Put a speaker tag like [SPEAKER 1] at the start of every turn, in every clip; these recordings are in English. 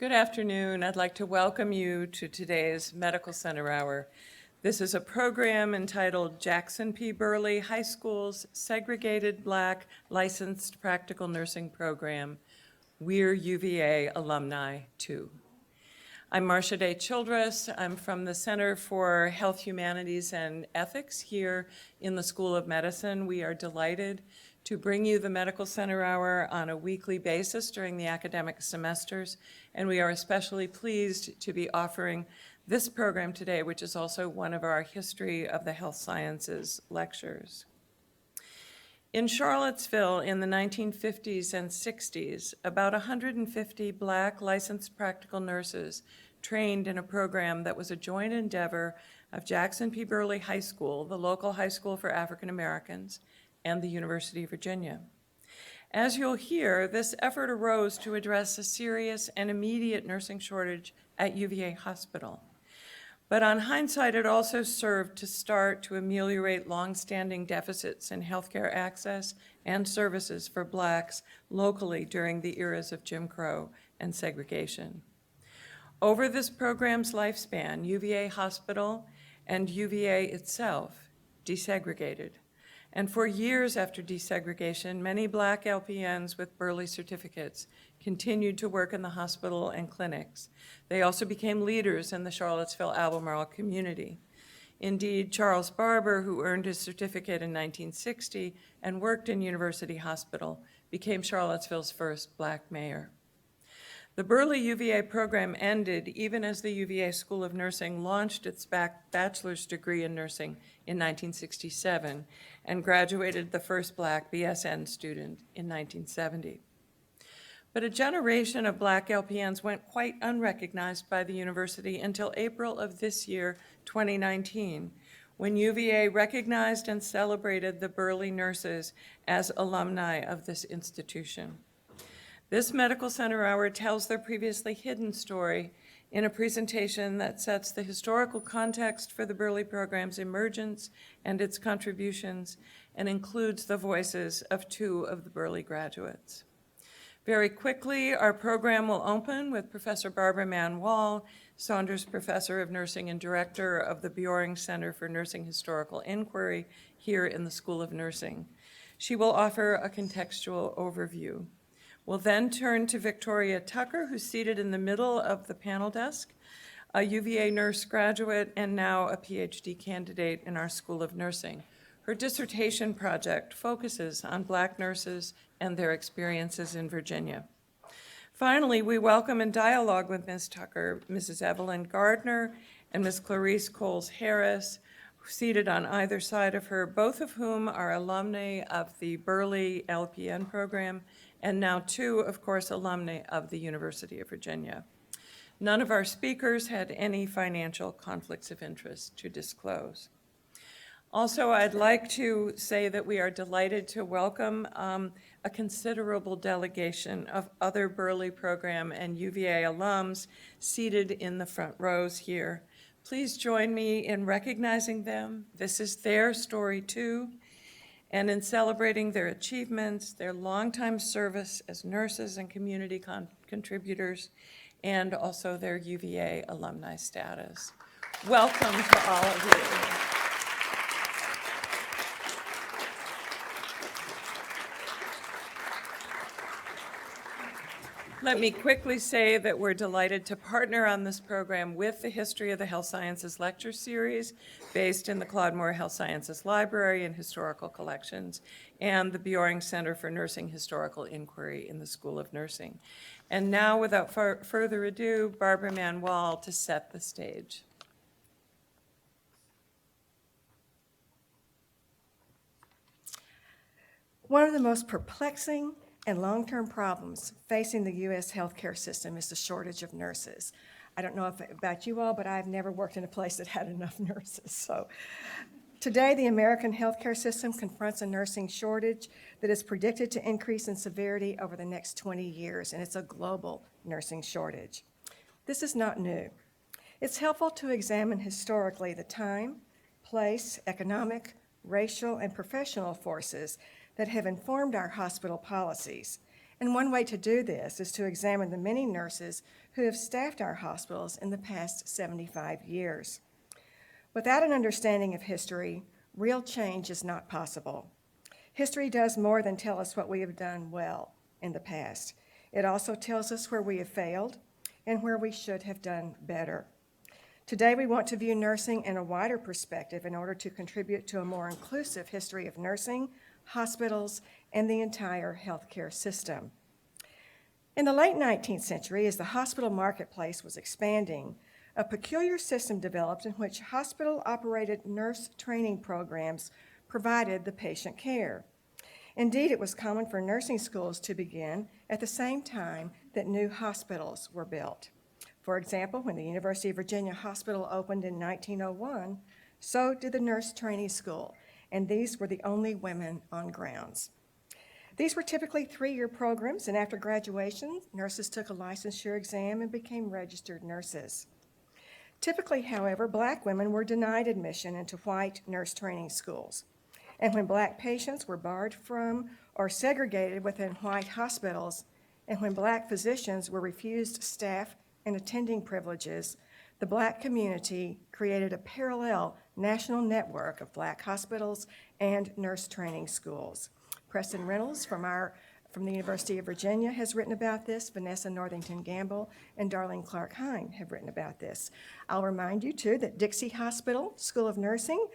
[SPEAKER 1] Good afternoon. I'd like to welcome you to today's Medical Center Hour. This is a program entitled Jackson P. Burley High School's Segregated Black Licensed Practical Nursing Program. We're UVA alumni, too. I'm Marcia Day Childress. I'm from the Center for Health Humanities and Ethics here in the School of Medicine. We are delighted to bring you the Medical Center Hour on a weekly basis during the academic semesters, and we are especially pleased to be offering this program today, which is also one of our History of the Health Sciences lectures. In Charlottesville in the 1950s and 60s, about 150 Black licensed practical nurses trained in a program that was a joint endeavor of Jackson P. Burley High School, the local high school for African Americans, and the University of Virginia. As you'll hear, this effort arose to address a serious and immediate nursing shortage at UVA Hospital. But on hindsight, it also served to start to ameliorate longstanding deficits in healthcare access and services for Blacks locally during the eras of Jim Crow and segregation. Over this program's lifespan, UVA Hospital and UVA itself desegregated. And for years after desegregation, many Black LPNs with Burley certificates continued to work in the hospital and clinics. They also became leaders in the Charlottesville Albemarle community. Indeed, Charles Barbra, who earned his certificate in 1960 and worked in University Hospital, became Charlottesville's first Black mayor. The Burley UVA program ended even as the UVA School of Nursing launched its bachelor's degree in nursing in 1967 and graduated the first Black BSN student in 1970. But a generation of Black LPNs went quite unrecognized by the university until April of this year, 2019, when UVA recognized and celebrated the Burley nurses as alumni of this institution. This Medical Center Hour tells their previously hidden story in a presentation that sets the historical context for the Burley program's emergence and its contributions, and includes the voices of two of the Burley graduates. Very quickly, our program will open with Professor Barbra Manuel, Saunders Professor of Nursing and Director of the Bjoring Center for Nursing Historical Inquiry here in the School of Nursing. She will offer a contextual overview. We'll then turn to Victoria Tucker, who's seated in the middle of the panel desk, a UVA nurse graduate and now a PhD candidate in our School of Nursing. Her dissertation project focuses on Black nurses and their experiences in Virginia. Finally, we welcome and dialogue with Ms. Tucker, Mrs. Evelyn Gardner, and Ms. Clarice Coles-Harris, seated on either side of her, both of whom are alumni of the Burley LPN program, and now two, of course, alumni of the University of Virginia. None of our speakers had any financial conflicts of interest to disclose. Also, I'd like to say that we are delighted to welcome a considerable delegation of other Burley program and UVA alums seated in the front rows here. Please join me in recognizing them. This is their story too, and in celebrating their achievements, their longtime service as nurses and community contributors, and also their UVA alumni status. Welcome to all of you. Let me quickly say that we're delighted to partner on this program with the History of the Health Sciences Lecture Series, based in the Claude Moore Health Sciences Library and Historical Collections, and the Bjoring Center for Nursing Historical Inquiry in the School of Nursing. And now, without further ado, Barbra Manuel to set the stage.
[SPEAKER 2] One of the most perplexing and long-term problems facing the U.S. healthcare system is the shortage of nurses. I don't know about you all, but I've never worked in a place that had enough nurses. So today, the American healthcare system confronts a nursing shortage that is predicted to increase in severity over the next 20 years, and it's a global nursing shortage. This is not new. It's helpful to examine historically the time, place, economic, racial, and professional forces that have informed our hospital policies And one way to do this is to examine the many nurses who have staffed our hospitals in the past 75 years. Without an understanding of history, real change is not possible. History does more than tell us what we have done well in the past. It also tells us where we have failed and where we should have done better. Today, we want to view nursing in a wider perspective in order to contribute to a more inclusive history of nursing, hospitals, and the entire healthcare system. In the late 19th century, as the hospital marketplace was expanding, a peculiar system developed in which hospital-operated nurse training programs provided the patient care. Indeed, it was common for nursing schools to begin at the same time that new hospitals were built. For example, when the University of Virginia Hospital opened in 1901, so did the nurse training school, and these were the only women on grounds. These were typically 3-year programs, and after graduation, nurses took a licensure exam and became registered nurses. Typically, however, Black women were denied admission into white nurse training schools. And when Black patients were barred from or segregated within white hospitals, and when Black physicians were refused staff and attending privileges, the Black community created a parallel national network of Black hospitals and nurse training schools. Preston Reynolds from the University of Virginia has written about this. Vanessa Northington Gamble and Darlene Clark Hine have written about this. I'll remind you, too, that Dixie Hospital School of Nursing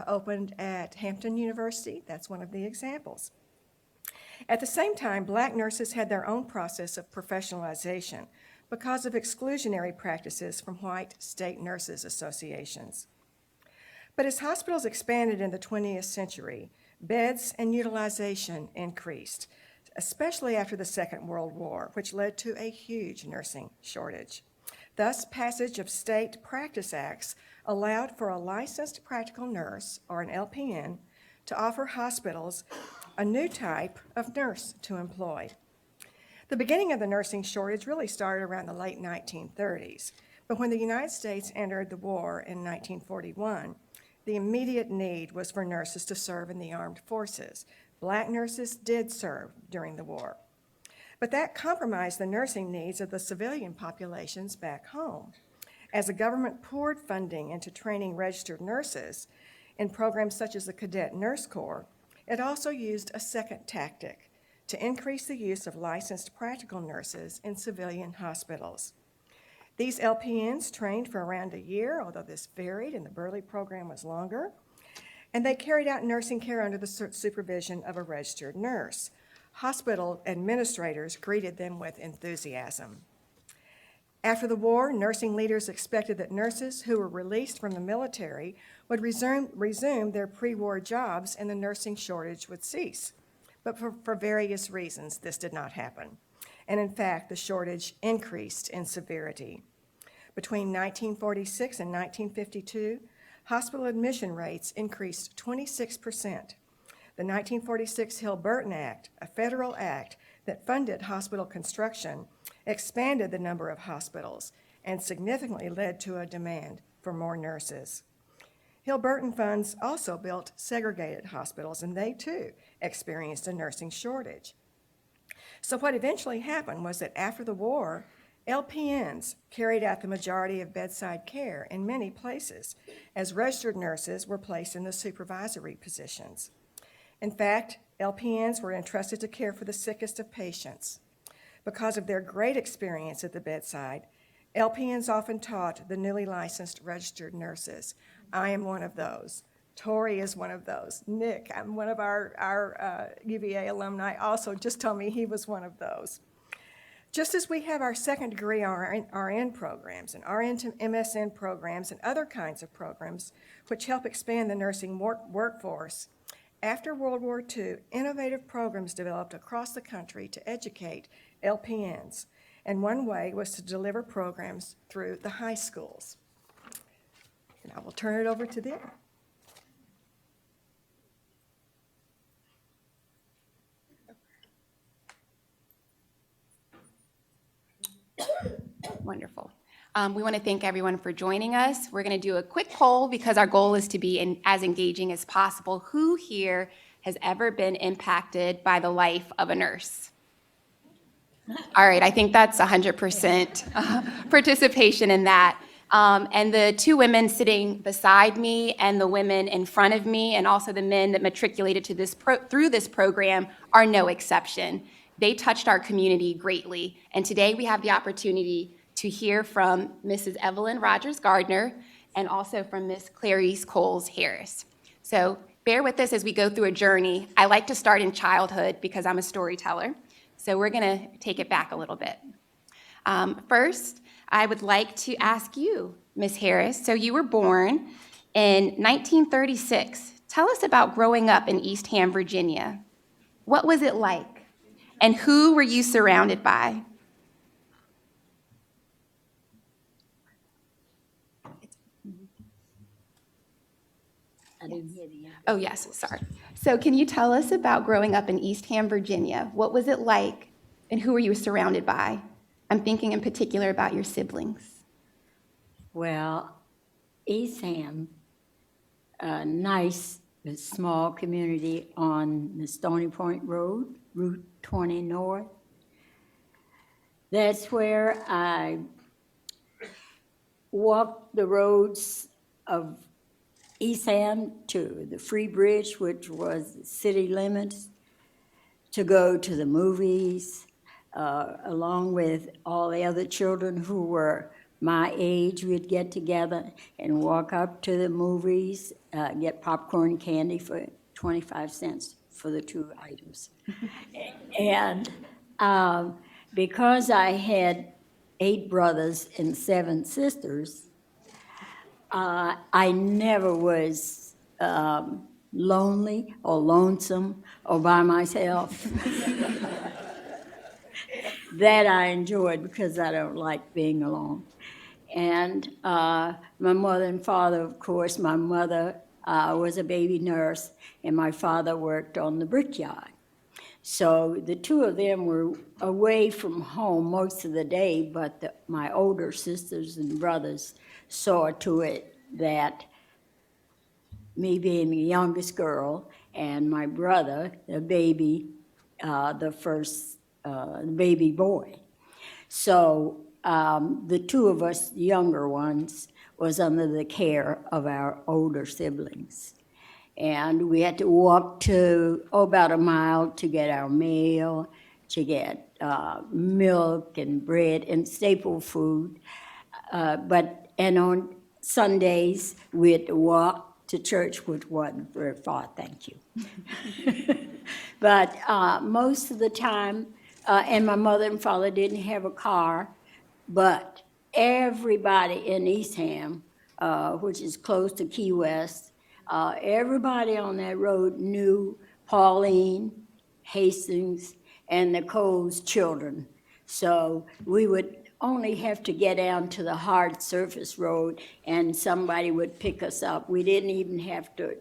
[SPEAKER 2] opened at Hampton University. That's one of the examples. At the same time, Black nurses had their own process of professionalization because of exclusionary practices from white state nurses associations. But as hospitals expanded in the 20th century, beds and utilization increased, especially after the Second World War, which led to a huge nursing shortage. Thus, passage of state practice acts allowed for a licensed practical nurse, or an LPN, to offer hospitals a new type of nurse to employ. The beginning of the nursing shortage really started around the late 1930s, but when the United States entered the war in 1941, the immediate need was for nurses to serve in the armed forces. Black nurses did serve during the war, but that compromised the nursing needs of the civilian populations back home. As the government poured funding into training registered nurses in programs such as the Cadet Nurse Corps, it also used a second tactic to increase the use of licensed practical nurses in civilian hospitals. These LPNs trained for around a year, although this varied and the Burley program was longer, and they carried out nursing care under the supervision of a registered nurse. Hospital administrators greeted them with enthusiasm. After the war, nursing leaders expected that nurses who were released from the military would resume their pre-war jobs and the nursing shortage would cease. But for various reasons, this did not happen. And in fact, the shortage increased in severity. Between 1946 and 1952, hospital admission rates increased 26%. The 1946 Hill-Burton Act, a federal act that funded hospital construction, expanded the number of hospitals and significantly led to a demand for more nurses. Hill-Burton funds also built segregated hospitals, and they too experienced a nursing shortage. So what eventually happened was that after the war, LPNs carried out the majority of bedside care in many places, as registered nurses were placed in the supervisory positions. In fact, LPNs were entrusted to care for the sickest of patients. Because of their great experience at the bedside, LPNs often taught the newly licensed registered nurses. I am one of those. Tori is one of those. Nick, one of our UVA alumni, also just told me he was one of those. Just as we have our second degree RN programs and RN to MSN programs and other kinds of programs which help expand the nursing workforce, after World War II, innovative programs developed across the country to educate LPNs, and one way was to deliver programs through the high schools. And I will turn it over to them.
[SPEAKER 3] Wonderful. We want to thank everyone for joining us. We're going to do a quick poll because our goal is to be as engaging as possible. Who here has ever been impacted by the life of a nurse? All right, I think that's 100% participation in that. And the two women sitting beside me and the women in front of me and also the men that matriculated to through this program are no exception. They touched our community greatly. And today we have the opportunity to hear from Mrs. Evelyn Rogers Gardner and also from Miss Clarice Coles Harris. So bear with us as we go through a journey. I like to start in childhood because I'm a storyteller. So we're going to take it back a little bit. First, I would like to ask you, Ms. Harris, so you were born in 1936. Tell us about growing up in Eastham, Virginia. What was it like? And who were you surrounded by?
[SPEAKER 4] I didn't hear the end.
[SPEAKER 3] Oh, yes, sorry. So can you tell us about growing up in Eastham, Virginia? What was it like, and who were you surrounded by? I'm thinking in particular about your siblings.
[SPEAKER 4] Well, Eastham, a nice small community on the Stony Point Road, Route 20 North. That's where I walked the roads of Eastham to the Free Bridge, which was city limits, to go to the movies, along with all the other children who were my age. We'd get together and walk up to the movies, get popcorn candy for 25 cents for the two items. And because I had 8 brothers and 7 sisters, I never was lonely or lonesome or by myself. That I enjoyed because I don't like being alone. And my mother and father, of course, my mother was a baby nurse and my father worked on the brickyard. So the two of them were away from home most of the day, but my older sisters and brothers saw to it that me being the youngest girl and my brother, the baby, the first baby boy. So the two of us younger ones was under the care of our older siblings. And we had to walk to about a mile to get our mail, to get milk and bread and staple food. And on Sundays, we had to walk to church, which wasn't very far, thank you. But most of the time, and my mother and father didn't have a car, but everybody in Eastham, which is close to Key West, everybody on that road knew Pauline, Hastings, and Nicole's children. So we would only have to get down to the hard surface road and somebody would pick us up. We didn't even have to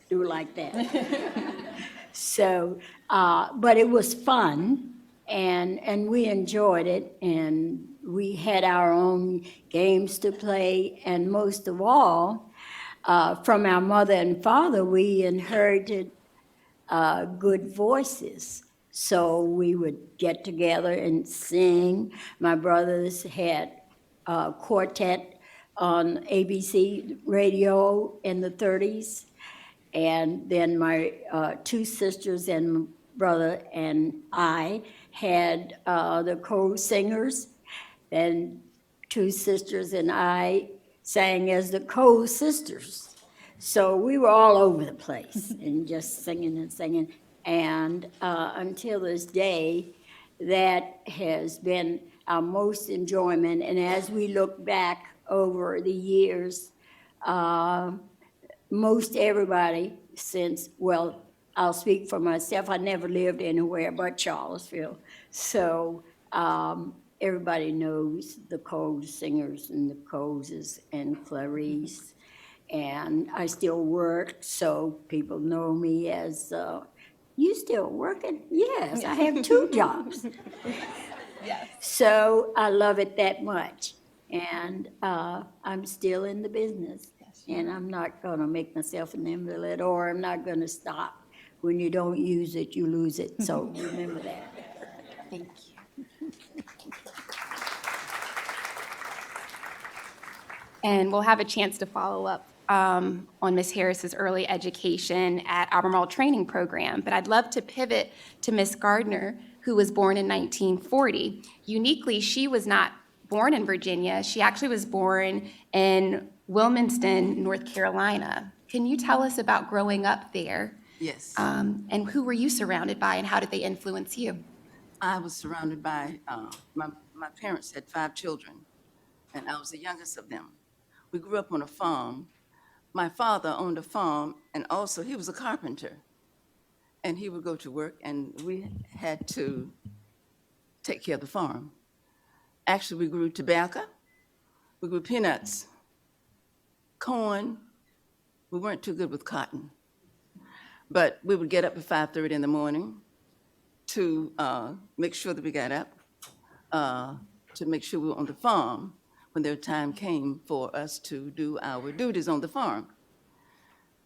[SPEAKER 4] do like that. So, but it was fun and we enjoyed it and we had our own games to play and most of all, from our mother and father, we inherited good voices. So we would get together and sing. My brothers had a quartet on ABC radio in the 30s. And then my 2 sisters and brother and I had the co-singers. And 2 sisters and I sang as the co-sisters. So we were all over the place and just singing and singing. And until this day, that has been our most enjoyment. And as we look back over the years, most everybody since, well, I'll speak for myself, I never lived anywhere but Charlottesville. So everybody knows the Coles singers and the Coleses and Clarice. And I still work, so people know me as, you still working? Yes, I have 2 jobs.
[SPEAKER 3] Yes.
[SPEAKER 4] So I love it that much. And I'm still in the business.
[SPEAKER 3] Yes.
[SPEAKER 4] And I'm not gonna make myself an invalid, or I'm not gonna stop. When you don't use it, you lose it, so remember that.
[SPEAKER 3] Thank you. And we'll have a chance to follow up on Ms. Harris's early education at Albemarle training program. But I'd love to pivot to Ms. Gardner, who was born in 1940. Uniquely, she was not born in Virginia. She actually was born in Wilmington, North Carolina. Can you tell us about growing up there?
[SPEAKER 5] Yes.
[SPEAKER 3] And who were you surrounded by, and how did they influence you?
[SPEAKER 5] I was surrounded by, my parents had 5 children, and I was the youngest of them. We grew up on a farm. My father owned a farm, and also he was a carpenter. And he would go to work, and we had to take care of the farm. Actually, we grew tobacco, we grew peanuts, corn. We weren't too good with cotton. But we would get up at 5:30 in the morning to make sure that we got up, to make sure we were on the farm when their time came for us to do our duties on the farm.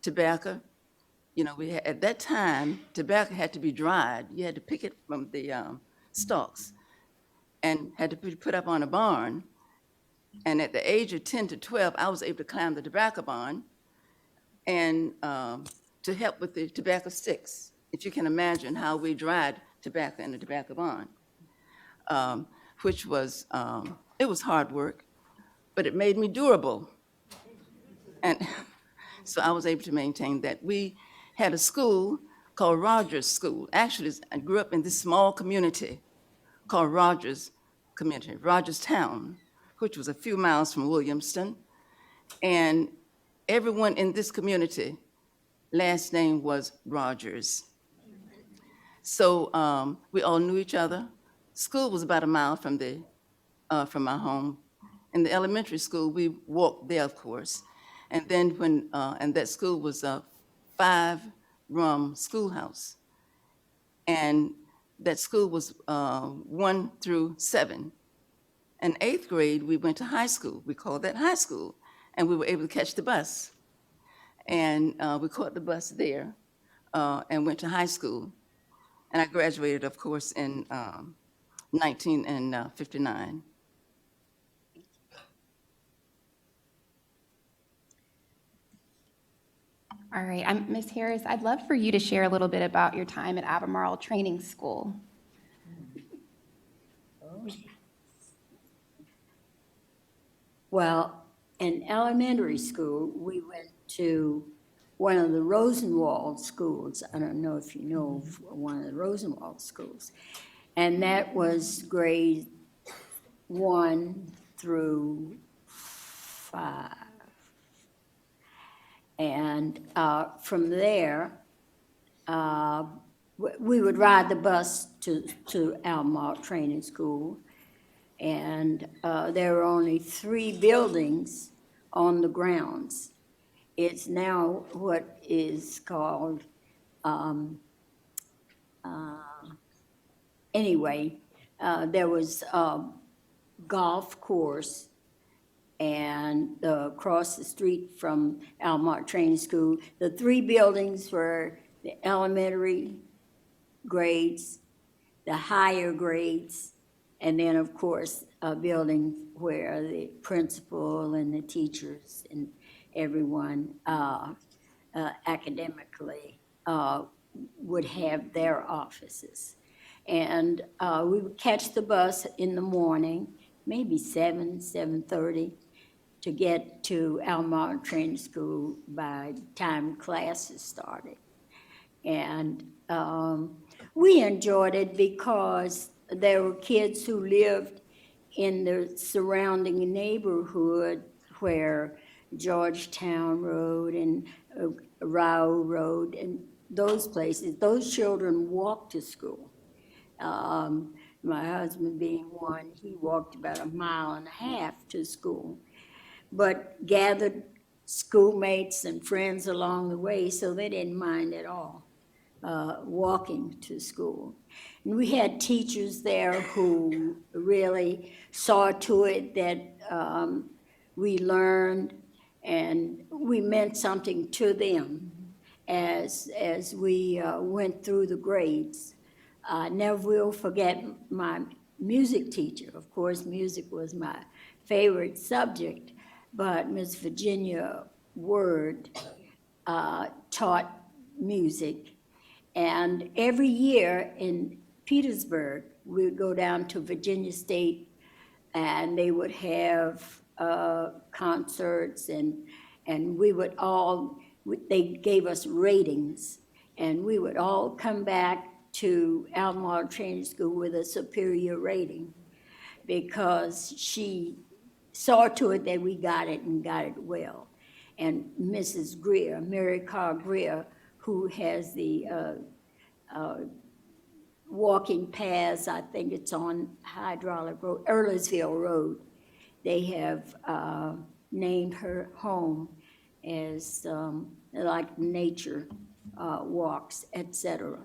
[SPEAKER 5] Tobacco, at that time, tobacco had to be dried. You had to pick it from the stalks and had to be put up on a barn. And at the age of 10 to 12, I was able to climb the tobacco barn and to help with the tobacco sticks, if you can imagine how we dried tobacco in the tobacco barn, which was, it was hard work, but it made me durable. And so I was able to maintain that. We had a school called Rogers School. Actually, I grew up in this small community called Rogers Community, Rogerstown, which was a few miles from Williamston. And everyone in this community, last name was Rogers. So we all knew each other. School was about a mile from my home. In the elementary school, we walked there, of course. And then and that school was a 5-room schoolhouse. And that school was 1 through 7. In 8th grade, we went to high school. We called that high school. And we were able to catch the bus. And we caught the bus there and went to high school. And I graduated, of course, in 1959.
[SPEAKER 3] All right, Ms. Harris, I'd love for you to share a little bit about your time at Albemarle Training School.
[SPEAKER 4] Well, in elementary school, we went to one of the Rosenwald schools. I don't know if you know of one of the Rosenwald schools. And that was grade 1 through 5. And from there, we would ride the bus to Albemarle Training School. And there were only 3 buildings on the grounds. It's now what is called, there was a golf course, and across the street from Albemarle Training School, the 3 buildings were the elementary grades, the higher grades, and then, of course, a building where the principal and the teachers and everyone academically would have their offices. And we would catch the bus in the morning, maybe 7:30, to get to Albemarle Training School by the time classes started. And we enjoyed it because there were kids who lived in the surrounding neighborhood where Georgetown Road and Rao Road and those places, those children walked to school. My husband being one, he walked about 1.5 miles to school, but gathered schoolmates and friends along the way, so they didn't mind at all walking to school. And we had teachers there who really saw to it that we learned and we meant something to them as we went through the grades. I never will forget my music teacher. Of course, music was my favorite subject, but Miss Virginia Word taught music. And every year in Petersburg, we would go down to Virginia State, and they would have concerts, and we would all, they gave us ratings, and we would all come back to Albemarle Training School with a superior rating, because she saw to it that we got it and got it well. And Mrs. Greer, Mary Carr Greer, who has the walking paths, I think it's on Hydraulic Road, Earlsville Road. They have named her home as like nature walks, etc.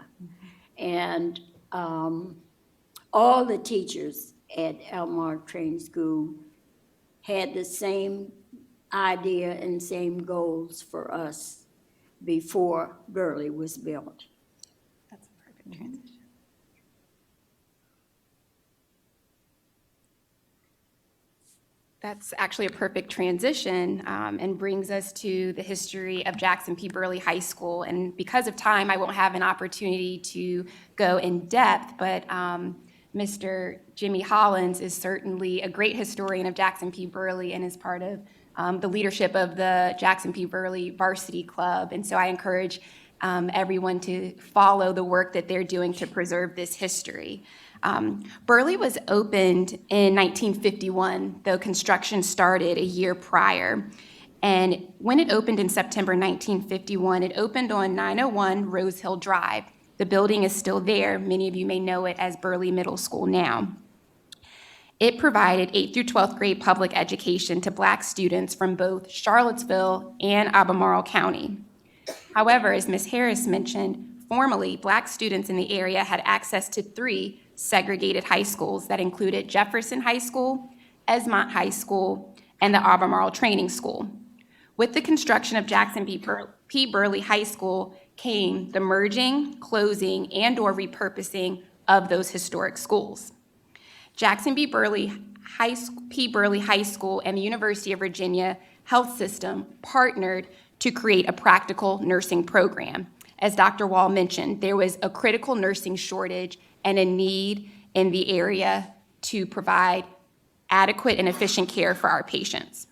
[SPEAKER 4] And all the teachers at Albemarle Training School had the same idea and same goals for us before Burley was built.
[SPEAKER 3] That's a perfect transition. That's actually a perfect transition and brings us to the history of Jackson P. Burley High School. And because of time, I won't have an opportunity to go in depth, but Mr. Jimmy Hollins is certainly a great historian of Jackson P. Burley and is part of the leadership of the Jackson P. Burley Varsity Club. And so I encourage everyone to follow the work that they're doing to preserve this history. Burley was opened in 1951, though construction started a year prior. And when it opened in September 1951, it opened on 901 Rose Hill Drive. The building is still there. Many of you may know it as Burley Middle School now. It provided 8th through 12th grade public education to Black students from both Charlottesville and Albemarle County. However, as Ms. Harris mentioned, formerly Black students in the area had access to 3 segregated high schools that included Jefferson High School, Esmont High School, and the Albemarle Training School. With the construction of Jackson P. Burley High School came the merging, closing, and/or repurposing of those historic schools. Jackson P. Burley High School and the University of Virginia Health System partnered to create a practical nursing program. As Dr. Wall mentioned, there was a critical nursing shortage and a need in the area to provide adequate and efficient care for our patients.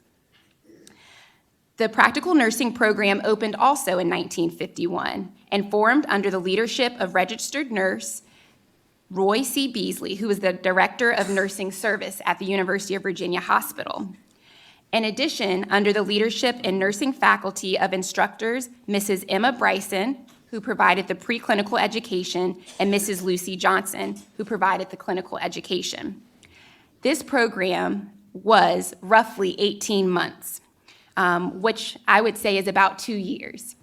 [SPEAKER 3] The practical nursing program opened also in 1951 and formed under the leadership of registered nurse Roy C. Beasley, who was the director of nursing service at the University of Virginia Hospital. In addition, under the leadership and nursing faculty of instructors Mrs. Emma Bryson, who provided the preclinical education, and Mrs. Lucy Johnson, who provided the clinical education. This program was roughly 18 months, which I would say is about 2 years.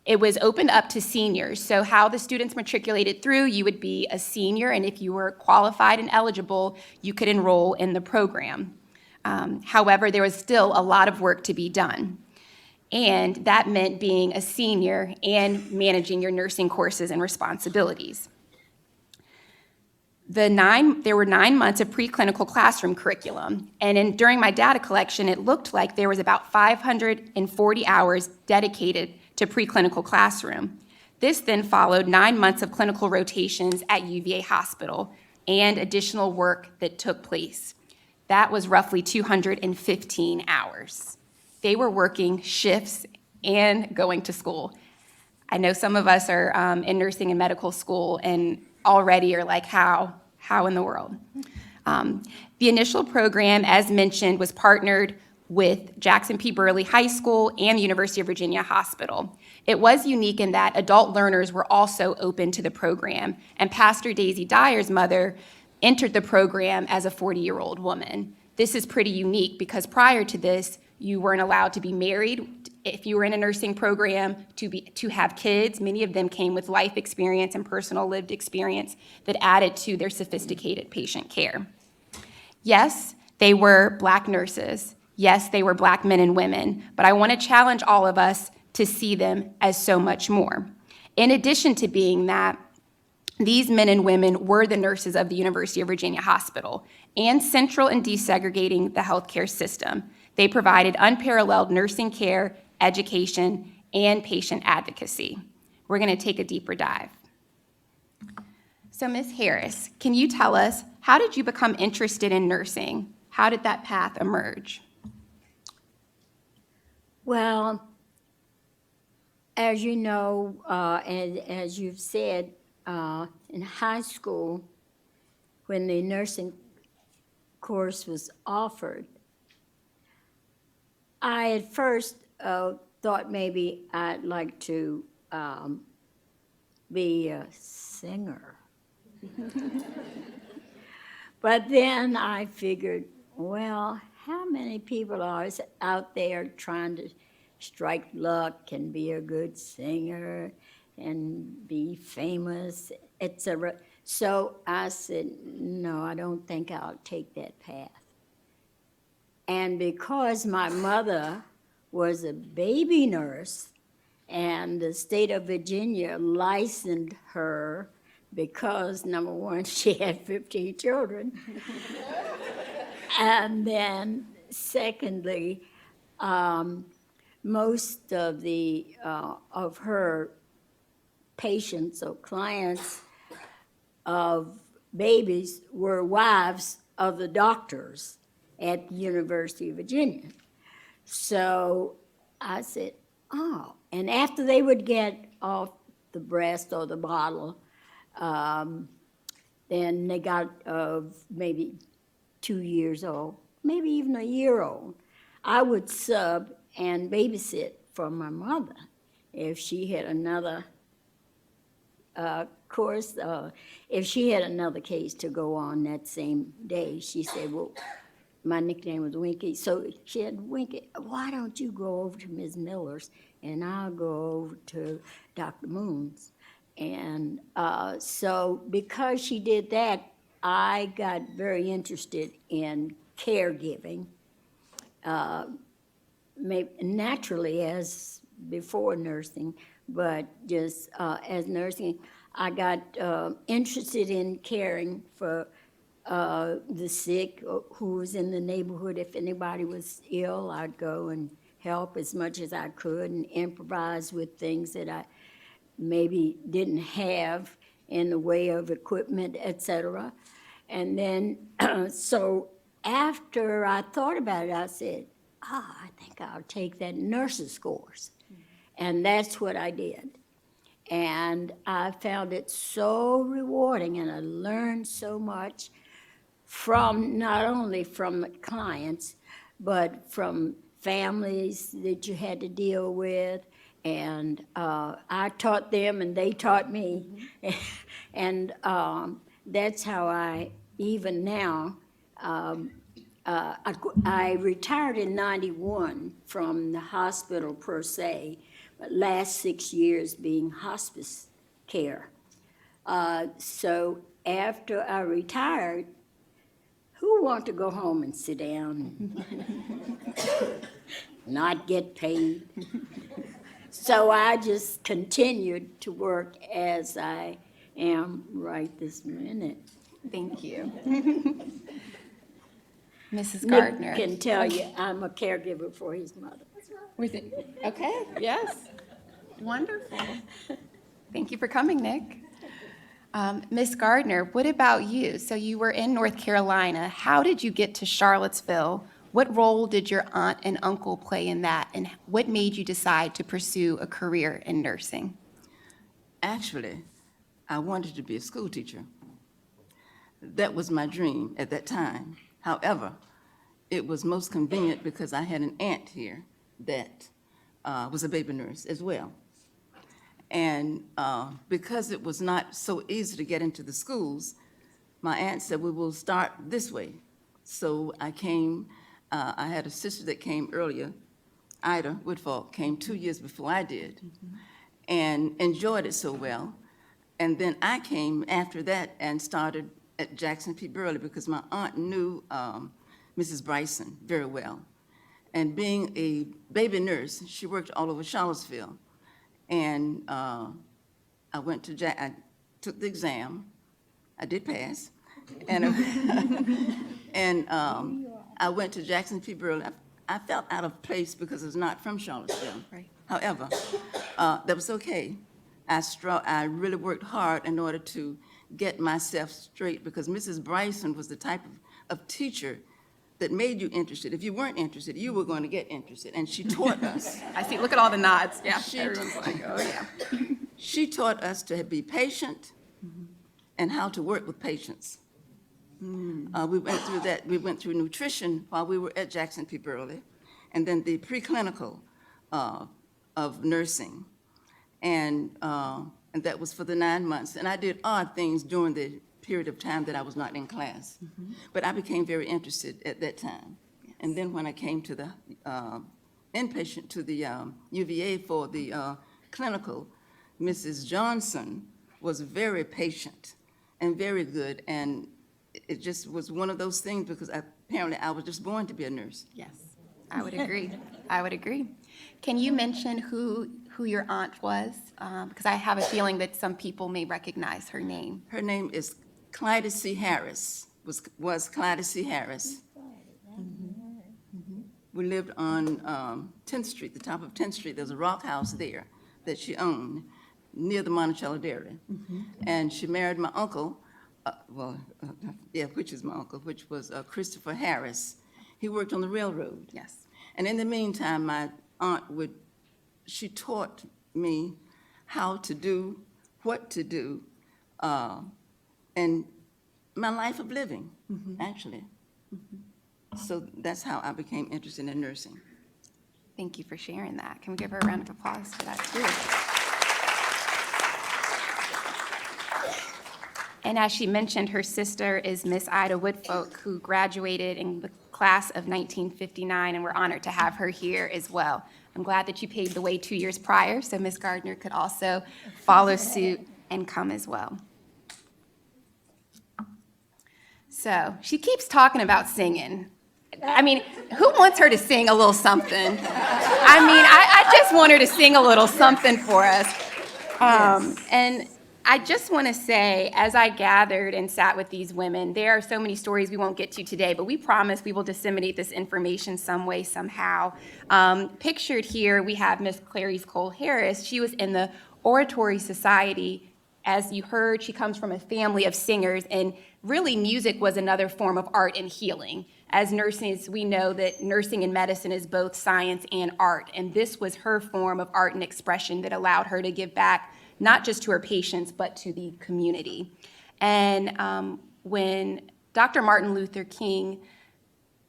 [SPEAKER 3] It was opened up to seniors, so how the students matriculated through, you would be a senior, and if you were qualified and eligible, you could enroll in the program. However, there was still a lot of work to be done. And that meant being a senior and managing your nursing courses and responsibilities. There were 9 months of preclinical classroom curriculum, and during my data collection, it looked like there was about 540 hours dedicated to preclinical classroom. This then followed 9 months of clinical rotations at UVA Hospital and additional work that took place. That was roughly 215 hours. They were working shifts and going to school. I know some of us are in nursing and medical school and already are like, how in the world? The initial program, as mentioned, was partnered with Jackson P. Burley High School and the University of Virginia Hospital. It was unique in that adult learners were also open to the program, and Pastor Daisy Dyer's mother entered the program as a 40-year-old woman. This is pretty unique because prior to this, you weren't allowed to be married if you were in a nursing program, to have kids. Many of them came with life experience and personal lived experience that added to their sophisticated patient care. Yes, they were Black nurses. Yes, they were Black men and women, but I want to challenge all of us to see them as so much more. In addition to being that, these men and women were the nurses of the University of Virginia Hospital, and central in desegregating the healthcare system. They provided unparalleled nursing care, education, and patient advocacy. We're going to take a deeper dive. So, Ms. Harris, can you tell us, how did you become interested in nursing? How did that path emerge?
[SPEAKER 4] Well, as you know, and as you've said, in high school, when the nursing course was offered, I at first thought maybe I'd like to be a singer. But then I figured, well, how many people are out there trying to strike luck and be a good singer and be famous, etc. So I said, no, I don't think I'll take that path. And because my mother was a baby nurse and the state of Virginia licensed her because, number one, she had 15 children. And then secondly, most of her patients or clients of babies were wives of the doctors at the University of Virginia. So I said, oh, and after they would get off the breast or the bottle, then they got maybe 2 years old, maybe even a year old, I would sub and babysit for my mother if she had another course. If she had another case to go on that same day, she said, well, my nickname was Winky, so she had, Winky, why don't you go over to Ms. Miller's and I'll go over to Dr. Moon's. And so because she did that, I got very interested in caregiving, naturally as before nursing, but just as nursing, I got interested in caring for the sick who was in the neighborhood. If anybody was ill, I'd go and help as much as I could and improvise with things that I maybe didn't have in the way of equipment, etc. And then, so after I thought about it, I said, I think I'll take that nurse's course. And that's what I did. And I found it so rewarding, and I learned so much from, not only from clients, but from families that you had to deal with. And I taught them and they taught me. And that's how I, even now, I retired in 91 from the hospital per se, but last 6 years being hospice care. So after I retired, who want to go home and sit down and not get paid? So I just continued to work as I am right this minute.
[SPEAKER 3] Thank you. Mrs. Gardner.
[SPEAKER 4] Nick can tell you I'm a caregiver for his mother.
[SPEAKER 3] Okay, yes. Wonderful. Thank you for coming, Nick. Ms. Gardner, what about you? So you were in North Carolina. How did you get to Charlottesville? What role did your aunt and uncle play in that? And what made you decide to pursue a career in nursing?
[SPEAKER 5] Actually, I wanted to be a school teacher. That was my dream at that time. However, it was most convenient because I had an aunt here that was a baby nurse as well. And because it was not so easy to get into the schools, my aunt said, we will start this way. So I came, I had a sister that came earlier, Ida Woodfall, came 2 years before I did, and enjoyed it so well. And then I came after that and started at Jackson P. Burley because my aunt knew Mrs. Bryson very well. And being a baby nurse, she worked all over Charlottesville. And I took the exam. I did pass. And And I went to Jackson P. Burley. I felt out of place because I was not from Charlottesville.
[SPEAKER 3] Right.
[SPEAKER 5] However, that was okay. I really worked hard in order to get myself straight because Mrs. Bryson was the type of teacher that made you interested. If you weren't interested, you were going to get interested, and she taught us.
[SPEAKER 3] I see, look at all the nods, yeah.
[SPEAKER 5] She-
[SPEAKER 3] Everyone's like, oh, yeah.
[SPEAKER 5] She taught us to be patient and how to work with patients. We went through that. We went through nutrition while we were at Jackson P. Burley, and then the preclinical of nursing, and that was for the 9 months. And I did odd things during the period of time that I was not in class, but I became very interested at that time. And then when I came to the inpatient to the UVA for the clinical, Mrs. Johnson was very patient and very good, and it just was one of those things because apparently I was just born to be a nurse.
[SPEAKER 3] Yes, I would agree. I would agree. Can you mention who your aunt was? Because I have a feeling that some people may recognize her name.
[SPEAKER 5] Her name is Clyde C. Harris, was Clyde C. Harris. We lived on 10th Street, the top of 10th Street. There's a rock house there that she owned near the Monticello Dairy. And she married my uncle, which is my uncle, which was Christopher Harris. He worked on the railroad.
[SPEAKER 3] Yes.
[SPEAKER 5] And in the meantime, my aunt she taught me how to do, what to do, and my life of living, actually. So that's how I became interested in nursing.
[SPEAKER 3] Thank you for sharing that. Can we give her a round of applause for that, too? And as she mentioned, her sister is Miss Ida Woodfolk, who graduated in the class of 1959, and we're honored to have her here as well. I'm glad that you paved the way 2 years prior, so Miss Gardner could also follow suit and come as well. So she keeps talking about singing. I mean, who wants her to sing a little something? I mean, I just want her to sing a little something for us. And I just want to say, as I gathered and sat with these women, there are so many stories we won't get to today, but we promise we will disseminate this information some way, somehow. Pictured here, we have Miss Clarice Cole Harris. She was in the Oratory Society. As you heard, she comes from a family of singers, and really music was another form of art and healing. As nurses, we know that nursing and medicine is both science and art, and this was her form of art and expression that allowed her to give back not just to her patients, but to the community. And when Dr. Martin Luther King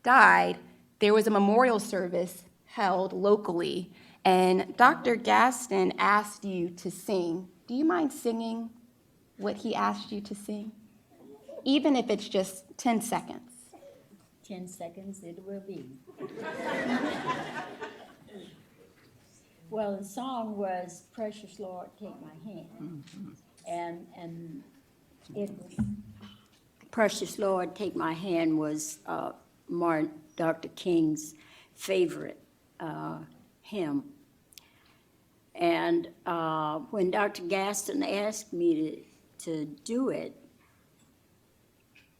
[SPEAKER 3] died, there was a memorial service held locally, and Dr. Gaston asked you to sing. Do you mind singing what he asked you to sing? Even if it's just 10 seconds.
[SPEAKER 4] 10 seconds it will be. Well, the song was Precious Lord, Take My Hand. And it was, Precious Lord, Take My Hand was Dr. King's favorite hymn. And when Dr. Gaston asked me to do it,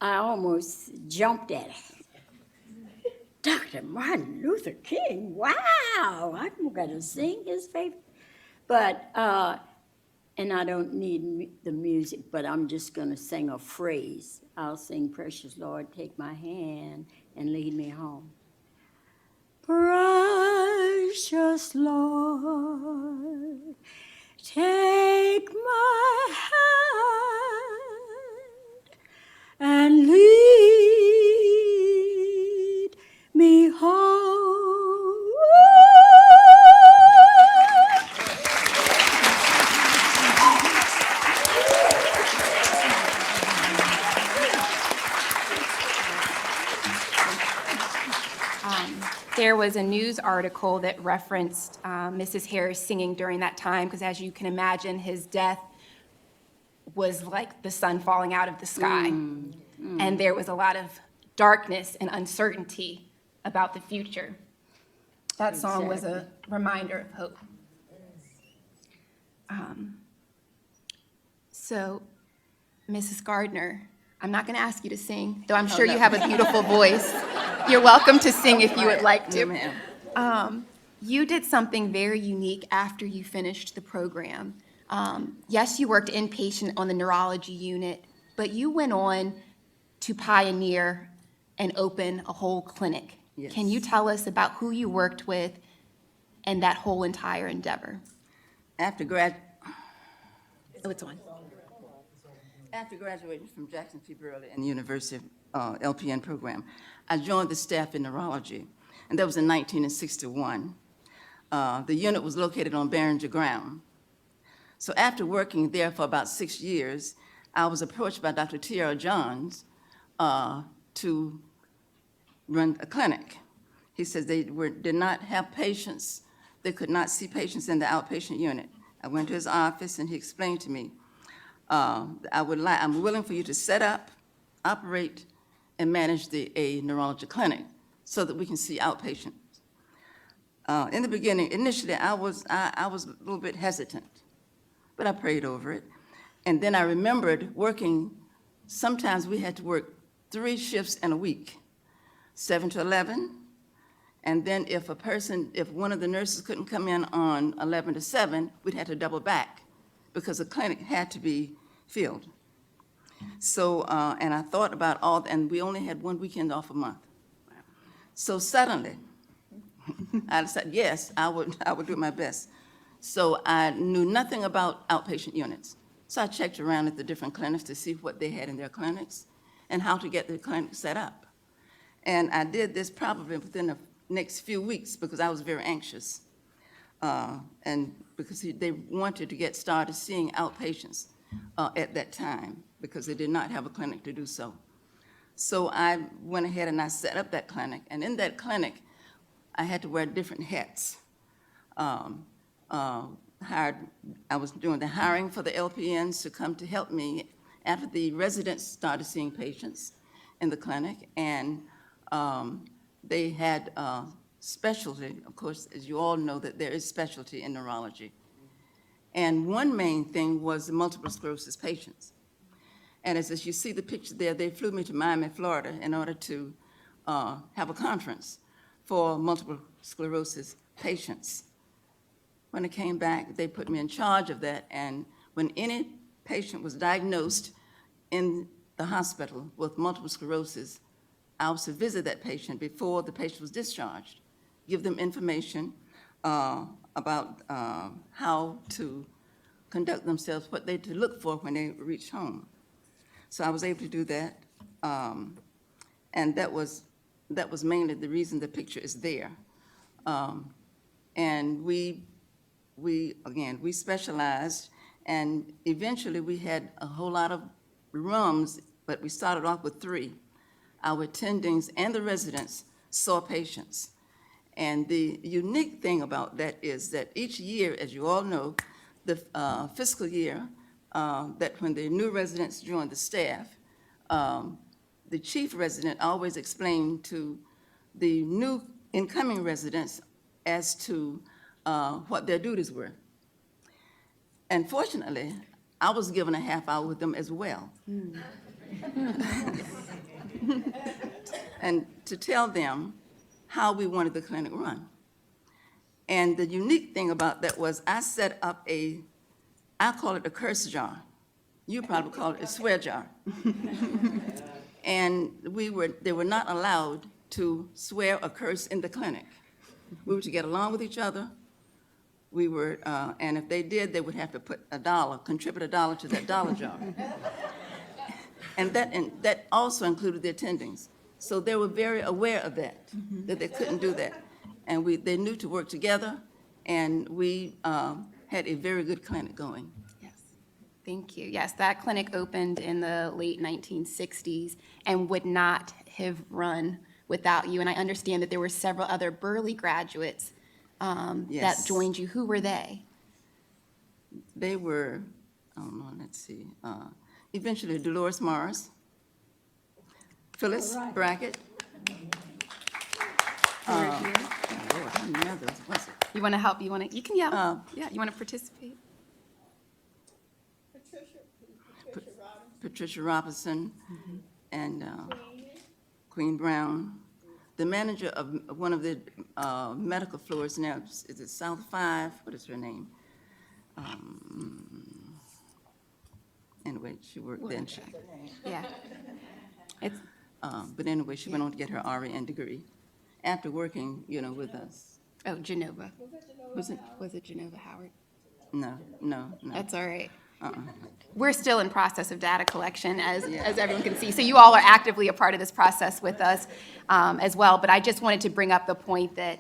[SPEAKER 4] I almost jumped at it. Dr. Martin Luther King, wow, I'm gonna sing his favorite. But, and I don't need the music, but I'm just gonna sing a phrase. I'll sing, Precious Lord, take my hand and lead me home. Precious Lord, take my hand and lead me home.
[SPEAKER 3] There was a news article that referenced Mrs. Harris singing during that time, because as you can imagine, his death was like the sun falling out of the sky. And there was a lot of darkness and uncertainty about the future. That song was a reminder of hope. So, Mrs. Gardner, I'm not going to ask you to sing, though I'm sure you have a beautiful voice. You're welcome to sing if you would like
[SPEAKER 5] No,
[SPEAKER 3] to.
[SPEAKER 5] ma'am.
[SPEAKER 3] You did something very unique after you finished the program. Yes, you worked inpatient on the neurology unit, but you went on to pioneer and open a whole clinic.
[SPEAKER 5] Yes.
[SPEAKER 3] Can you tell us about who you worked with and that whole entire endeavor?
[SPEAKER 5] After graduating from Jackson P. Burley and the University LPN program, I joined the staff in neurology, and that was in 1961. The unit was located on Behringer ground. So after working there for about 6 years, I was approached by Dr. T.R. Johns to run a clinic. He says they did not have patients, they could not see patients in the outpatient unit. I went to his office and he explained to me, I'm willing for you to set up, operate, and manage a neurology clinic so that we can see outpatients. In the beginning, initially, I was a little bit hesitant, but I prayed over it. And then I remembered working, sometimes we had to work 3 shifts in a week, 7 to 11. And then if one of the nurses couldn't come in on 11 to 7, we'd have to double back because the clinic had to be filled. So, and I thought about and we only had 1 weekend off a month. So suddenly, I decided, yes, I would do my best. So I knew nothing about outpatient units. So I checked around at the different clinics to see what they had in their clinics and how to get the clinic set up. And I did this probably within the next few weeks because I was very anxious. And because they wanted to get started seeing outpatients at that time because they did not have a clinic to do so. So I went ahead and I set up that clinic. And in that clinic, I had to wear different hats. I was doing the hiring for the LPNs to come to help me after the residents started seeing patients in the clinic. And they had specialty, of course, as you all know, that there is specialty in neurology. And one main thing was the multiple sclerosis patients. And as you see the picture there, they flew me to Miami, Florida in order to have a conference for multiple sclerosis patients. When I came back, they put me in charge of that, and when any patient was diagnosed in the hospital with multiple sclerosis, I was to visit that patient before the patient was discharged, give them information about how to conduct themselves, what they to look for when they reach home. So I was able to do that, and that was mainly the reason the picture is there. And we specialized, and eventually we had a whole lot of rooms, but we started off with 3. Our attendings and the residents saw patients. And the unique thing about that is that each year, as you all know, the fiscal year, that when the new residents joined the staff, the chief resident always explained to the new incoming residents as to what their duties were. And fortunately, I was given a half hour with them as well. And to tell them how we wanted the clinic run. And the unique thing about that was I set up I call it a curse jar. You probably call it a swear jar. And they were not allowed to swear or curse in the clinic. We were to get along with each other. We were, and if they did, they would have to contribute $1 to that dollar jar. And that also included the attendings. So they were very aware of that, that they couldn't do that. And they knew to work together, and we had a very good clinic going.
[SPEAKER 3] Yes, thank you. Yes, that clinic opened in the late 1960s and would not have run without you. And I understand that there were several other Burley graduates that
[SPEAKER 5] Yes.
[SPEAKER 3] joined you. Who were they?
[SPEAKER 5] They were, let's see, eventually Dolores Morris, Phyllis Brackett. Lord, how many others was it?
[SPEAKER 3] You want to help? You can yell. Yeah, you want to participate?
[SPEAKER 5] Patricia Robinson, and Queen Brown. The manager of one of the medical floors now, is it South 5? What is her name? Anyway, she worked there.
[SPEAKER 3] Yeah. It's,
[SPEAKER 5] But anyway, she went on to get her RN degree after working, with us.
[SPEAKER 3] oh, Genova.
[SPEAKER 5] Was it?
[SPEAKER 3] Was it Genova Howard?
[SPEAKER 5] No.
[SPEAKER 3] That's all right.
[SPEAKER 5] Uh-uh.
[SPEAKER 3] We're still in process of data collection, as everyone can see. So you all are actively a part of this process with us as well. But I just wanted to bring up the point that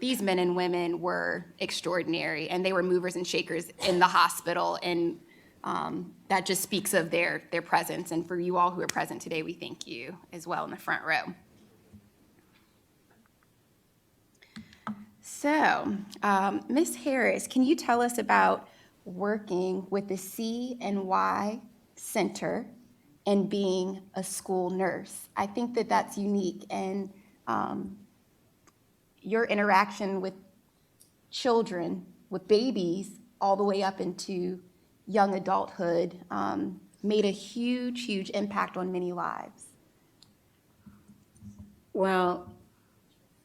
[SPEAKER 3] these men and women were extraordinary, and they were movers and shakers in the hospital, and that just speaks of their presence. And for you all who are present today, we thank you as well in the front row. So, Ms. Harris, can you tell us about working with the C&Y Center and being a school nurse? I think that that's unique, and your interaction with children, with babies, all the way up into young adulthood made a huge, huge impact on many lives.
[SPEAKER 4] Well,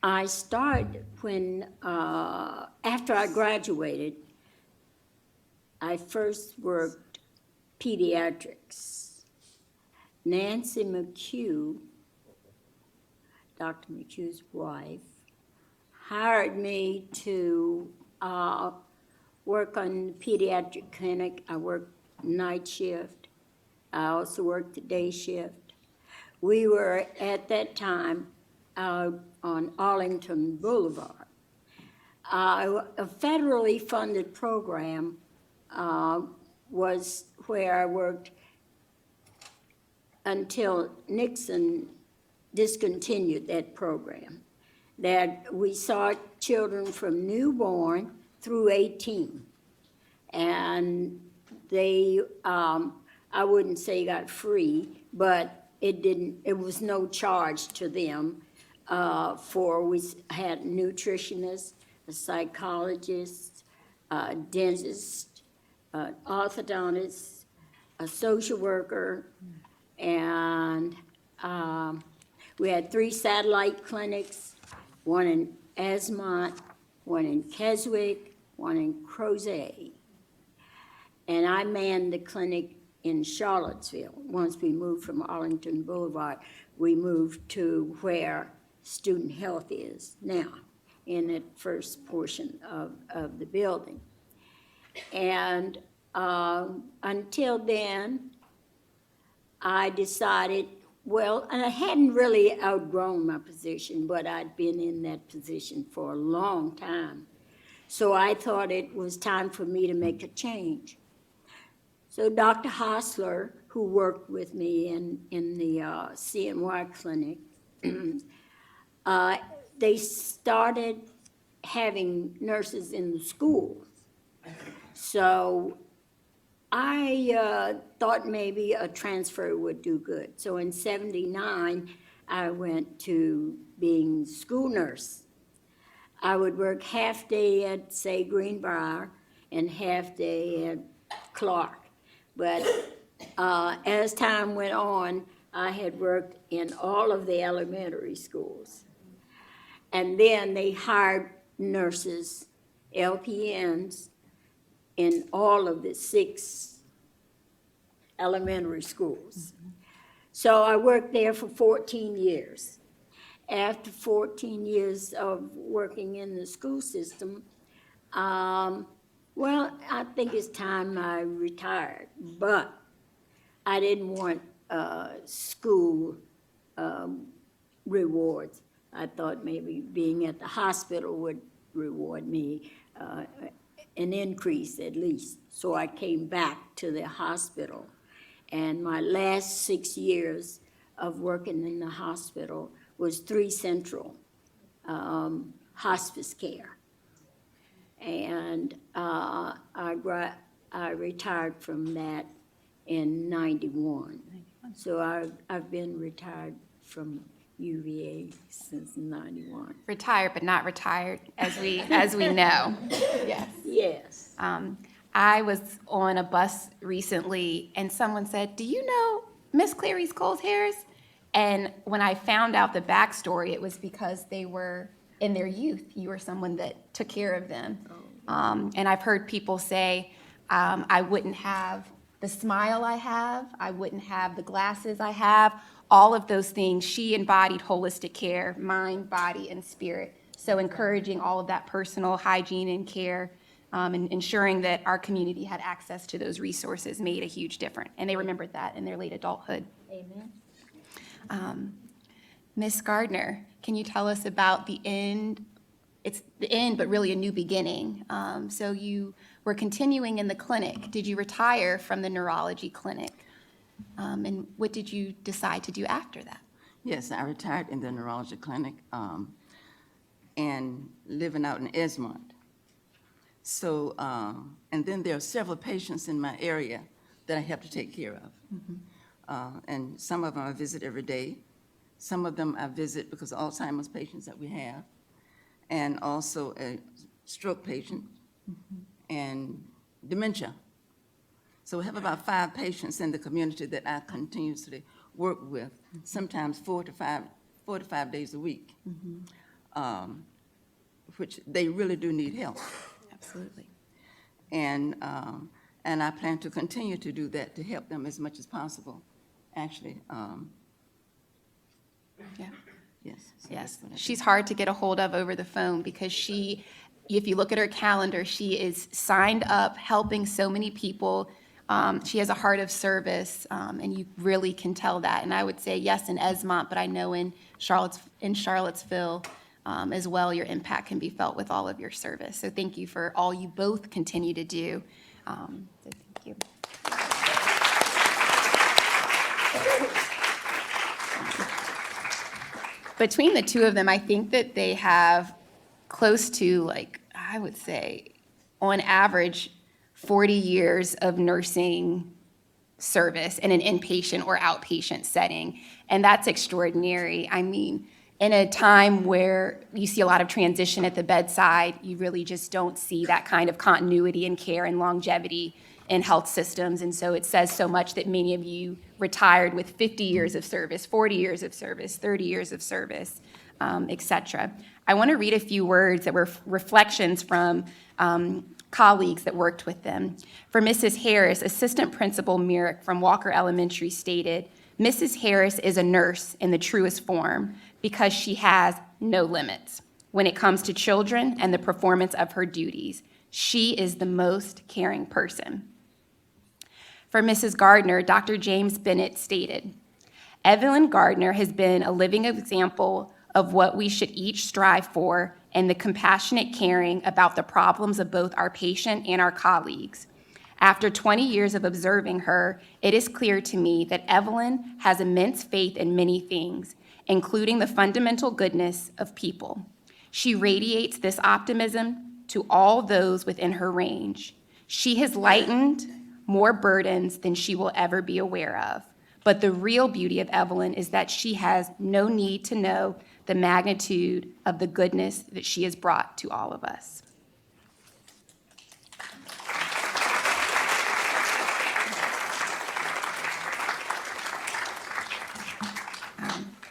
[SPEAKER 4] I started when, after I graduated, I first worked pediatrics. Nancy McHugh, Dr. McHugh's wife, hired me to work on the pediatric clinic. I worked night shift. I also worked the day shift. We were at that time out on Arlington Boulevard. A federally funded program was where I worked until Nixon discontinued that program, that we saw children from newborn through 18. And they, I wouldn't say got free, but it was no charge to them. We had nutritionists, a psychologist, a dentist, an orthodontist, a social worker, and we had 3 satellite clinics, one in Asmont, one in Keswick, one in Crozet. And I manned the clinic in Charlottesville. Once we moved from Arlington Boulevard, we moved to where student health is now, in that first portion of the building. And until then, I decided, well, and I hadn't really outgrown my position, but I'd been in that position for a long time. So I thought it was time for me to make a change. So Dr. Hostler, who worked with me in the C&Y clinic, they started having nurses in the schools. So I thought maybe a transfer would do good. So in '79, I went to being school nurse. I would work half day at, say, Greenbrier and half day at Clark. But as time went on, I had worked in all of the elementary schools. And then they hired nurses, LPNs, in all of the 6 elementary schools. So I worked there for 14 years. After 14 years of working in the school system, well, I think it's time I retired, but I didn't want school rewards. I thought maybe being at the hospital would reward me an increase at least. So I came back to the hospital. And my last 6 years of working in the hospital was 3 Central hospice care. And I retired from that in '91. So I've been retired from UVA since '91.
[SPEAKER 3] Retired but not retired, as we know. Yes.
[SPEAKER 4] Yes.
[SPEAKER 3] I was on a bus recently and someone said, "Do you know Miss Clarice Coles-Harris?" And when I found out the backstory, it was because they were in their youth. You were someone that took care of them. And I've heard people say, I wouldn't have the smile I have, I wouldn't have the glasses I have, all of those things. She embodied holistic care, mind, body, and spirit. So encouraging all of that personal hygiene and care, and ensuring that our community had access to those resources made a huge difference. And they remembered that in their late adulthood.
[SPEAKER 4] Amen.
[SPEAKER 3] Ms. Gardner, can you tell us about the end? It's the end, but really a new beginning. So you were continuing in the clinic. Did you retire from the neurology clinic? And what did you decide to do after that?
[SPEAKER 5] Yes, I retired in the neurology clinic and living out in Esmond. So, and then there are several patients in my area that I have to take care of. And some of them I visit every day. Some of them I visit because of Alzheimer's patients that we have, and also a stroke patient and dementia. So we have about 5 patients in the community that I continuously work with, sometimes 4 to 5 days a week, which they really do need help.
[SPEAKER 3] Absolutely.
[SPEAKER 5] And I plan to continue to do that to help them as much as possible. Actually,
[SPEAKER 3] Yeah.
[SPEAKER 5] yes. So
[SPEAKER 3] Yes,
[SPEAKER 5] that's what I do.
[SPEAKER 3] she's hard to get a hold of over the phone because she, if you look at her calendar, she is signed up helping so many people. She has a heart of service, and you really can tell that. And I would say yes in Esmont, but I know in Charlottesville as well, your impact can be felt with all of your service. So thank you for all you both continue to do. So thank you. Between the two of them, I think that they have close to, like, I would say, on average, 40 years of nursing service in an inpatient or outpatient setting. And that's extraordinary. I mean, in a time where you see a lot of transition at the bedside, you really just don't see that kind of continuity in care and longevity in health systems. And so it says so much that many of you retired with 50 years of service, 40 years of service, 30 years of service, et cetera. I want to read a few words that were reflections from colleagues that worked with them. For Mrs. Harris, Assistant Principal Merrick from Walker Elementary stated, "Mrs. Harris is a nurse in the truest form because she has no limits when it comes to children and the performance of her duties. She is the most caring person." For Mrs. Gardner, Dr. James Bennett stated, "Evelyn Gardner has been a living example of what we should each strive for and the compassionate caring about the problems of both our patient and our colleagues. After 20 years of observing her, it is clear to me that Evelyn has immense faith in many things, including the fundamental goodness of people. She radiates this optimism to all those within her range. She has lightened more burdens than she will ever be aware of. But the real beauty of Evelyn is that she has no need to know the magnitude of the goodness that she has brought to all of us."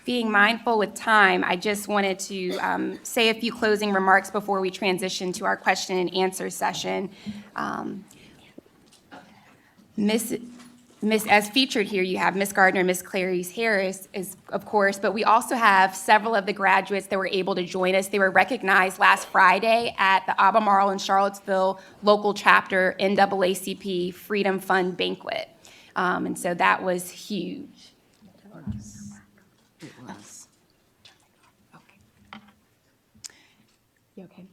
[SPEAKER 3] Being mindful with time, I just wanted to say a few closing remarks before we transition to our question and answer session. As featured here, you have Miss Gardner and Miss Clarice Harris, of course, but we also have several of the graduates that were able to join us. They were recognized last Friday at the Albemarle and Charlottesville local chapter NAACP Freedom Fund banquet. And so that was huge.
[SPEAKER 5] It was.
[SPEAKER 3] You okay?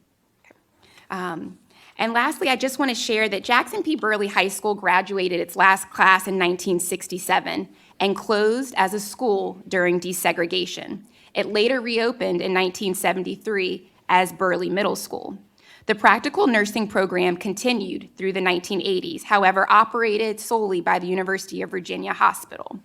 [SPEAKER 3] And lastly, I just want to share that Jackson P. Burley High School graduated its last class in 1967 and closed as a school during desegregation. It later reopened in 1973 as Burley Middle School. The practical nursing program continued through the 1980s, however, operated solely by the University of Virginia Hospital.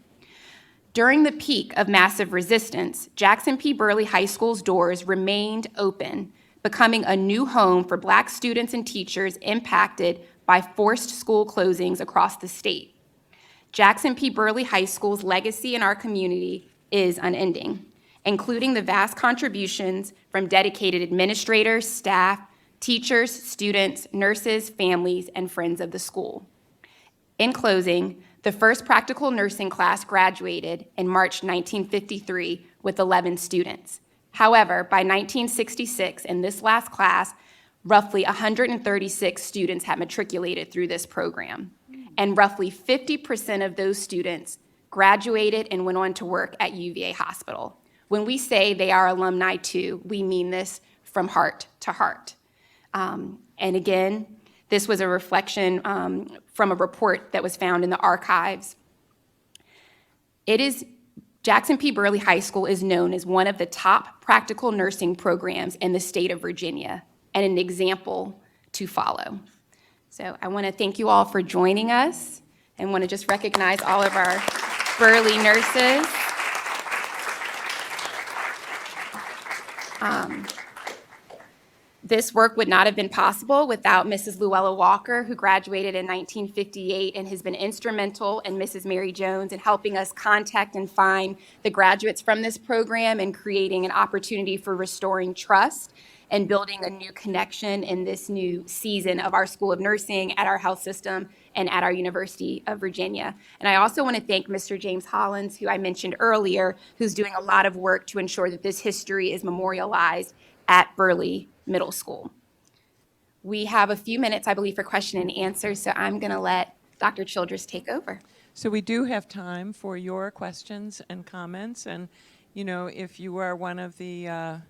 [SPEAKER 3] During the peak of massive resistance, Jackson P. Burley High School's doors remained open, becoming a new home for Black students and teachers impacted by forced school closings across the state. Jackson P. Burley High School's legacy in our community is unending, including the vast contributions from dedicated administrators, staff, teachers, students, nurses, families, and friends of the school. In closing, the first practical nursing class graduated in March 1953 with 11 students. However, by 1966, in this last class, roughly 136 students had matriculated through this program, and roughly 50% of those students graduated and went on to work at UVA Hospital. When we say they are alumni too, we mean this from heart to heart. And again, this was a reflection from a report that was found in the archives. Jackson P. Burley High School is known as one of the top practical nursing programs in the state of Virginia and an example to follow. So I want to thank you all for joining us and want to just recognize all of our Burley nurses. This work would not have been possible without Mrs. Luella Walker, who graduated in 1958 and has been instrumental, and Mrs. Mary Jones in helping us contact and find the graduates from this program and creating an opportunity for restoring trust and building a new connection in this new season of our School of Nursing, at our health system, and at our University of Virginia. And I also want to thank Mr. James Hollins, who I mentioned earlier, who's doing a lot of work to ensure that this history is memorialized at Burley Middle School. We have a few minutes, I believe, for question and answer, so I'm going to let Dr. Childress take over.
[SPEAKER 1] So we do have time for your questions and comments, and if you are one of the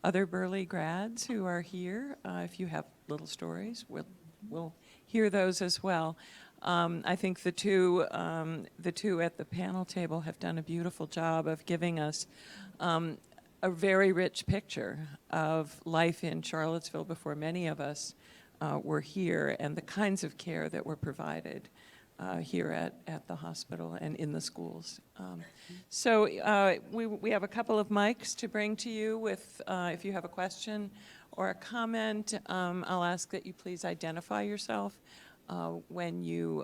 [SPEAKER 1] other Burley grads who are here, if you have little stories, we'll hear those as well. I think the two at the panel table have done a beautiful job of giving us a very rich picture of life in Charlottesville before many of us were here, and the kinds of care that were provided here at the hospital and in the schools. So we have a couple of mics to bring to you with, if you have a question or a comment, I'll ask that you please identify yourself when you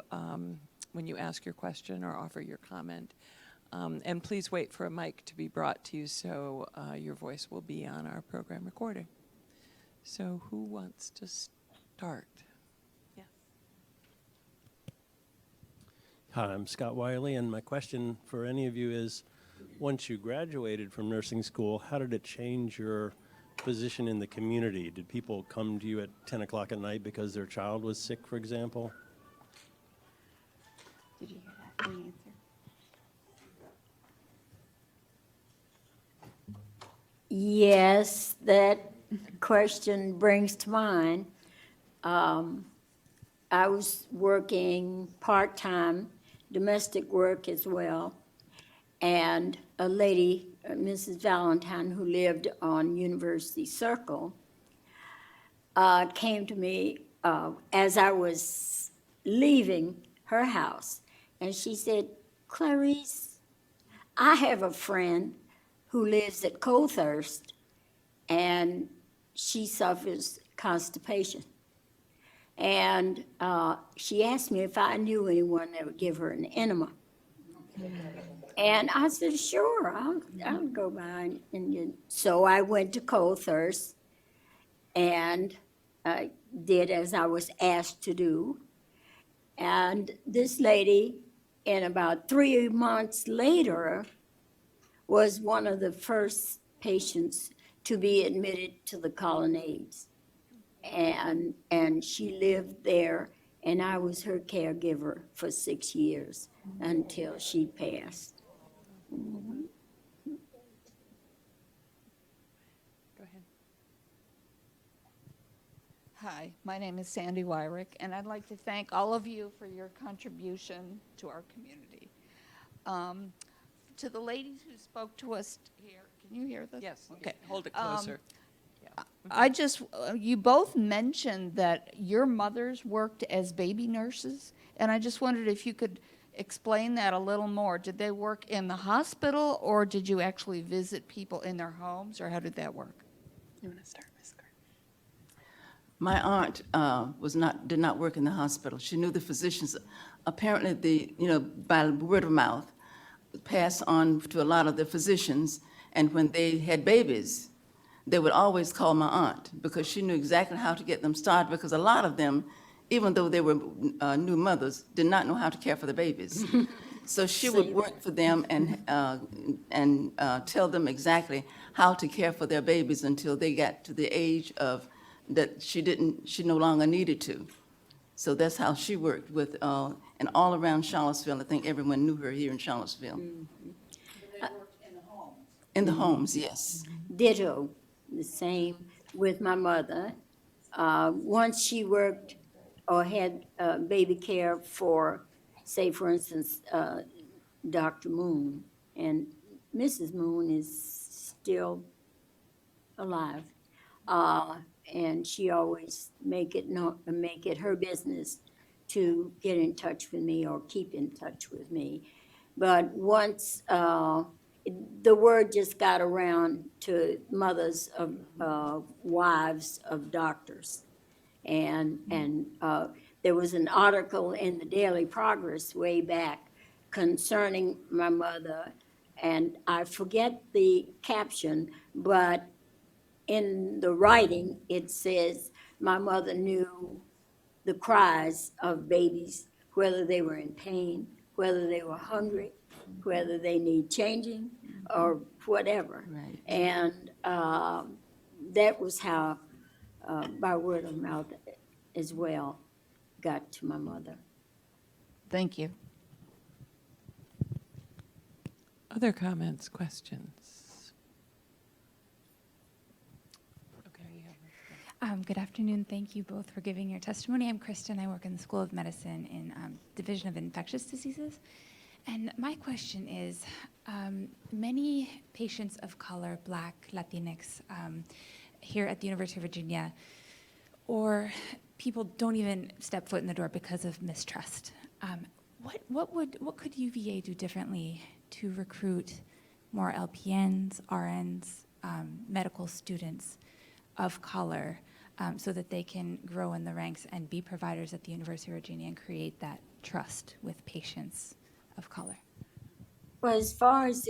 [SPEAKER 1] ask your question or offer your comment. And please wait for a mic to be brought to you so your voice will be on our program recording. So who wants to start? Yeah.
[SPEAKER 6] Hi, I'm Scott Wiley, and my question for any of you is, once you graduated from nursing school, how did it change your position in the community? Did people come to you at 10 o'clock at night because their child was sick, for example?
[SPEAKER 3] Did you hear that? Can you answer?
[SPEAKER 4] Yes, that question brings to mind. I was working part-time, domestic work as well, and a lady, Mrs. Valentine, who lived on University Circle, came to me as I was leaving her house, and she said, "Clarice, I have a friend who lives at Coldthirst, and she suffers constipation. And she asked me if I knew anyone that would give her an enema." And I said, "Sure, I'll go by." So I went to Coldthirst and did as I was asked to do. And this lady, in about 3 months later, was one of the first patients to be admitted to the colonnades. And she lived there, and I was her caregiver for 6 years until she passed.
[SPEAKER 1] Go ahead.
[SPEAKER 7] Hi, my name is Sandy Wyrick, and I'd like to thank all of you for your contribution to our community. To the ladies who spoke to us here, can you hear this?
[SPEAKER 1] Yes,
[SPEAKER 7] Okay.
[SPEAKER 1] hold it closer.
[SPEAKER 7] You both mentioned that your mothers worked as baby nurses, and I just wondered if you could explain that a little more. Did they work in the hospital, or did you actually visit people in their homes, or how did that work?
[SPEAKER 5] You want to start, Ms. Gardner? My aunt did not work in the hospital. She knew the physicians. Apparently, by word of mouth, passed on to a lot of the physicians, and when they had babies, they would always call my aunt because she knew exactly how to get them started, because a lot of them, even though they were new mothers, did not know how to care for the babies. So she would work for them and tell them exactly how to care for their babies until they got to the age of that she no longer needed to. So that's how she worked with, and all around Charlottesville. I think everyone knew her here in Charlottesville. In the homes, yes.
[SPEAKER 4] Ditto, the same with my mother. Once she worked or had baby care for, say, for instance, Dr. Moon, and Mrs. Moon is still alive. And she always make it her business to get in touch with me or keep in touch with me. But once the word just got around to mothers of wives of doctors. And there was an article in the Daily Progress way back concerning my mother, and I forget the caption, but in the writing, it says, my mother knew the cries of babies, whether they were in pain, whether they were hungry, whether they need changing, or whatever.
[SPEAKER 5] Right.
[SPEAKER 4] And that was how, by word of mouth as well, got to my mother.
[SPEAKER 7] Thank you.
[SPEAKER 1] Other comments, questions? Okay, you have
[SPEAKER 8] Good afternoon. Thank you both for giving your testimony. I'm Kristen. I work in the School of Medicine in Division of Infectious Diseases. And my question is, many patients of color, Black, Latinx, here at the University of Virginia, or people don't even step foot in the door because of mistrust. What could UVA do differently to recruit more LPNs, RNs, medical students of color, so that they can grow in the ranks and be providers at the University of Virginia and create that trust with patients of color?
[SPEAKER 4] Well, as far as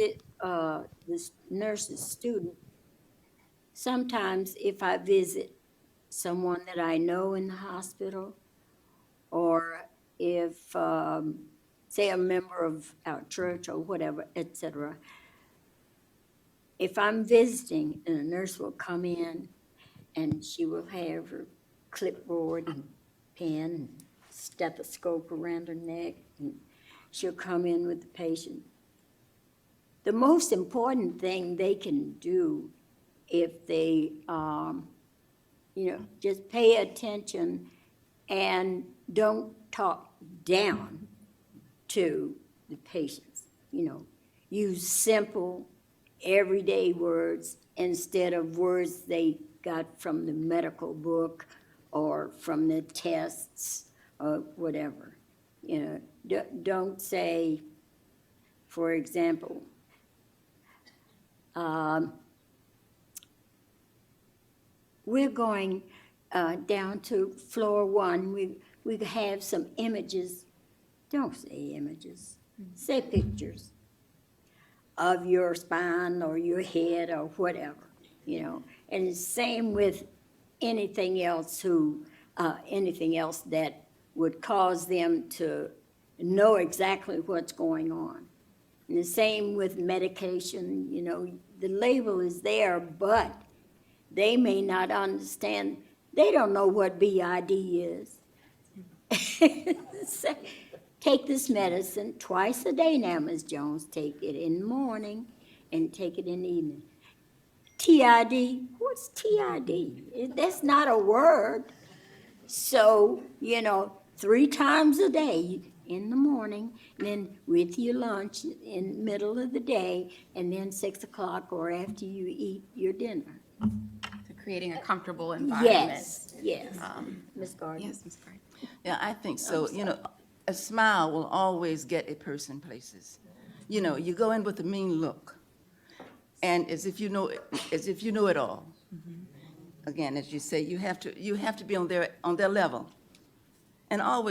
[SPEAKER 4] this nurse's student, sometimes if I visit someone that I know in the hospital, or if, say, a member of our church or whatever, et cetera, if I'm visiting and a nurse will come in and she will have her clipboard and pen and stethoscope around her neck, and she'll come in with the patient. The most important thing they can do if they, just pay attention and don't talk down to the patients, use simple, everyday words instead of words they got from the medical book or from the tests or whatever. Don't say, for example, we're going down to floor 1. We have some images. Don't say images. Say pictures of your spine or your head or whatever, And the same with anything else that would cause them to know exactly what's going on. And the same with medication, the label is there, but they may not understand. They don't know what BID is. Take this medicine twice a day now, Ms. Jones. Take it in the morning and take it in the evening. TID, what's TID? That's not a word. So, 3 times a day, in the morning, and then with your lunch in the middle of the day, and then 6 o'clock or after you eat your dinner.
[SPEAKER 3] So creating a comfortable environment.
[SPEAKER 4] Yes. Ms. Gardner?
[SPEAKER 3] Yes, Ms. Gardner.
[SPEAKER 5] Yeah, I think so. A smile will always get a person places. You go in with a mean look, and as if you know it all. again, as you say, you have to be on their level. And always